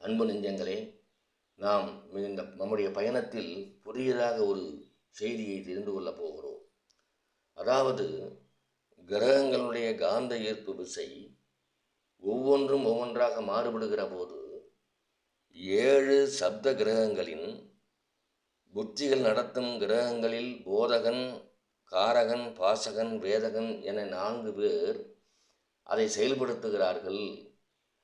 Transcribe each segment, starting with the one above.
அன்பு நெஞ்சங்களே, நாம் நம்முடைய பயணத்தில் புதியதாக ஒரு செய்தியை தெரிந்து கொள்ளப் போகிறோம். அதாவது, கிரகங்களுடைய காந்த ஈர்ப்பு விசை ஒவ்வொன்றும் ஒவ்வொன்றாக மாறுபடுகிற போது 7 சப்த கிரகங்களின் புத்திகள் நடத்தும் கிரகங்களில் போதகன், காரகன், பாசகன், வேதகன் என 4 பேர் அதை செயல்படுத்துகிறார்கள்.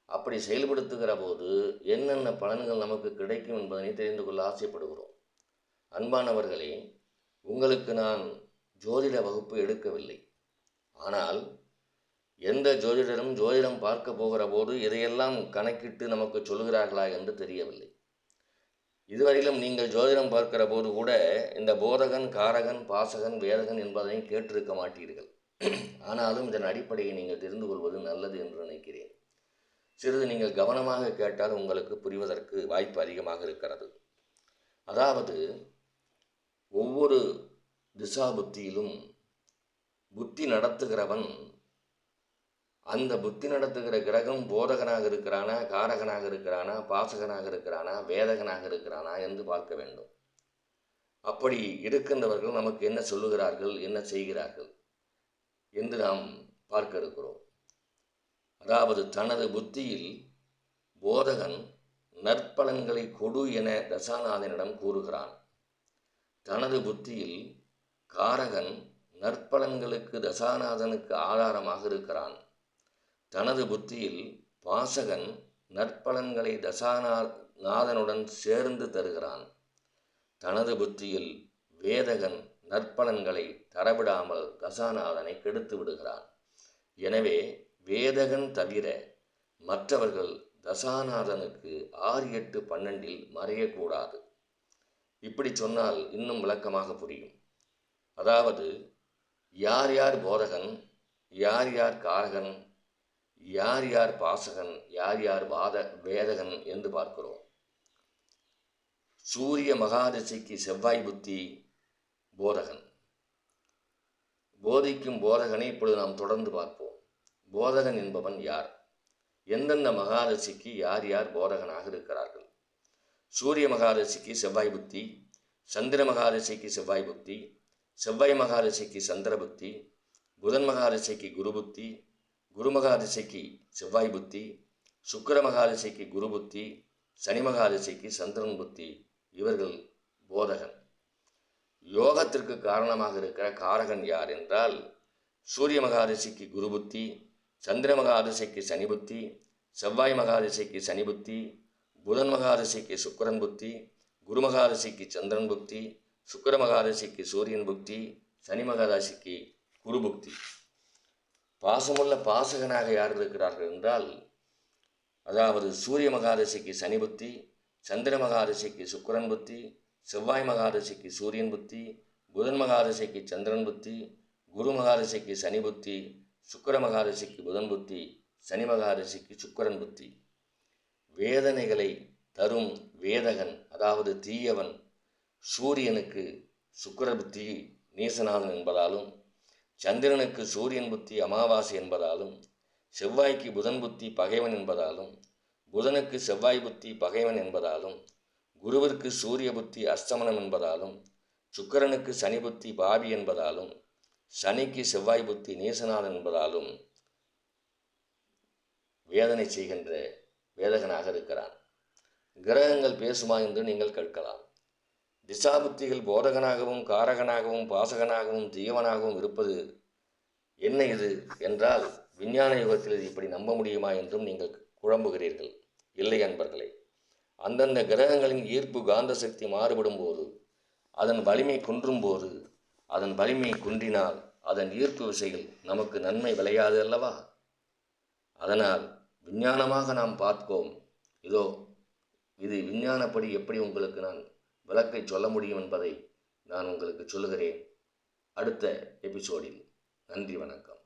அப்படி செயல்படுத்துகிற போது என்னென்ன பலன்கள் நமக்கு கிடைக்கும் என்பதனை தெரிந்து கொள்ள ஆசைப்படுகிறோம். அன்பானவர்களே, உங்களுக்கு நான் ஜோதிட வகுப்பு எடுக்கவில்லை. ஆனால் எந்த ஜோதிடரும் ஜோதிடம் பார்க்க போகிற போது இதையெல்லாம் கணக்கிட்டு நமக்கு சொல்கிறார்களா என்று தெரியவில்லை. இதுவரையிலும் நீங்கள் ஜோதிடம் பார்க்கிற போது கூட இந்த போதகன், காரகன், பாசகன், வேதகன் என்பதனை கேட்டிருக்க மாட்டீர்கள். ஆனாலும் இதன் அடிப்படையை நீங்கள் தெரிந்து கொள்வது நல்லது என்று நினைக்கிறேன். சிறிது நீங்கள் கவனமாக கேட்டால் உங்களுக்கு புரிவதற்கு வாய்ப்பு அதிகமாக இருக்கிறது. அதாவது, ஒவ்வொரு திசா புத்தியிலும் புத்தி நடத்துகிறவன் அந்த புத்தி நடத்துகிற கிரகம் போதகனாக இருக்கிறானா, காரகனாக இருக்கிறானா, பாசகனாக இருக்கிறானா, வேதகனாக இருக்கிறானா என்று பார்க்க வேண்டும். அப்படி இருக்கின்றவர்கள் நமக்கு என்ன சொல்லுகிறார்கள், என்ன செய்கிறார்கள் என்று நாம் பார்க்க இருக்கிறோம். அதாவது, தனது புத்தியில் போதகன் நற்பலன்களை கொடு என தசாநாதனிடம் கூறுகிறான். தனது புத்தியில் காரகன் நற்பலன்களுக்கு தசாநாதனுக்கு ஆதாரமாக இருக்கிறான். தனது புத்தியில் பாசகன் நற்பலன்களை தசாநாதனுடன் சேர்ந்து தருகிறான். தனது புத்தியில் வேதகன் நற்பலன்களை தரவிடாமல் தசாநாதனை கெடுத்து விடுகிறான். எனவே வேதகன் தவிர மற்றவர்கள் தசாநாதனுக்கு 6, 8, 12 மறையக்கூடாது. இப்படி சொன்னால் இன்னும் விளக்கமாக புரியும். அதாவது, யார் யார் போதகன், யார் யார் காரகன், யார் யார் பாசகன், யார் யார் வேதகன் என்று பார்க்கிறோம். சூரிய மகாதசைக்கு செவ்வாய் புத்தி போதகன். போதிக்கும் போதகனை இப்பொழுது நாம் தொடர்ந்து பார்ப்போம். போதகன் என்பவன் யார்? எந்தெந்த மகாதசிக்கு யார் யார் போதகனாக இருக்கிறார்கள்? சூரிய மகாதசிக்கு செவ்வாய் புத்தி, சந்திர மகாதசிக்கு செவ்வாய் புத்தி, செவ்வாய் மகாதசிக்கு சந்திர புத்தி, புதன் மகாதசிக்கு குரு புத்தி, குரு மகாதசிக்கு செவ்வாய் புத்தி, சுக்கிர மகாதசிக்கு குரு புத்தி, சனி மகாதசிக்கு சந்திரன் புத்தி. இவர்கள் போதகன். யோகத்திற்கு காரணமாக இருக்கிற காரகன் யார் என்றால், சூரிய மகாதசிக்கு குரு புத்தி, சந்திர மகாதசைக்கு சனி புத்தி, செவ்வாய் மகாதசைக்கு சனி புத்தி, புதன் மகாதசைக்கு சுக்கிரன் புத்தி, குரு மகாதசைக்கு சந்திரன் புத்தி, சுக்கிர மகாதசைக்கு சூரியன் புத்தி, சனி மகாதசைக்கு குரு புத்தி. பாசமுள்ள பாசகனாக யார் இருக்கிறார்கள் என்றால், அதாவது சூரிய மகாதசைக்கு சனி புத்தி, சந்திர மகாதசைக்கு சுக்கிரன் புத்தி, செவ்வாய் மகாதசைக்கு சூரியன் புத்தி, புதன் மகாதசைக்கு சந்திரன் புத்தி, குரு மகாதசைக்கு சனி புத்தி, சுக்கிர மகாதசிக்கு புதன் புத்தி, சனி மகாதசிக்கு சுக்கிரன் புத்தி. வேதனைகளை தரும் வேதகன், அதாவது தீயவன், சூரியனுக்கு சுக்கிர புத்தி நீசநாதன் என்பதாலும், சந்திரனுக்கு சூரியன் புத்தி அமாவாசை என்பதாலும், செவ்வாய்க்கு புதன் புத்தி பகைவன் என்பதாலும், புதனுக்கு செவ்வாய் புத்தி பகைவன் என்பதாலும், குருவிற்கு சூரிய புத்தி அஸ்தமனம் என்பதாலும், சுக்கிரனுக்கு சனி புத்தி பாவி என்பதாலும், சனிக்கு செவ்வாய் புத்தி நீசநாதன் என்பதாலும் வேதனை செய்கின்ற வேதகனாக இருக்கிறான். கிரகங்கள் பேசுமா என்று நீங்கள் கேட்கலாம். திசாபுத்திகள் போதகனாகவும் காரகனாகவும் பாசகனாகவும் தீவனாகவும் இருப்பது என்ன இது என்றால், விஞ்ஞான யுகத்தில் இது இப்படி நம்ப முடியுமா என்றும் நீங்கள் குழம்புகிறீர்கள். இல்லை அன்பர்களே, அந்தந்த கிரகங்களின் ஈர்ப்பு காந்த சக்தி மாறுபடும் போது, அதன் வலிமை குன்றும் போது, அதன் வலிமை குன்றினால் அதன் ஈர்ப்பு விசைகள் நமக்கு நன்மை விளையாது அல்லவா? அதனால் விஞ்ஞானமாக நாம் பார்ப்போம். இது விஞ்ஞானப்படி எப்படி உங்களுக்கு நான் விளக்கை சொல்ல முடியும் என்பதை நான் உங்களுக்கு சொல்லுகிறேன் அடுத்த எபிசோடில். நன்றி, வணக்கம்.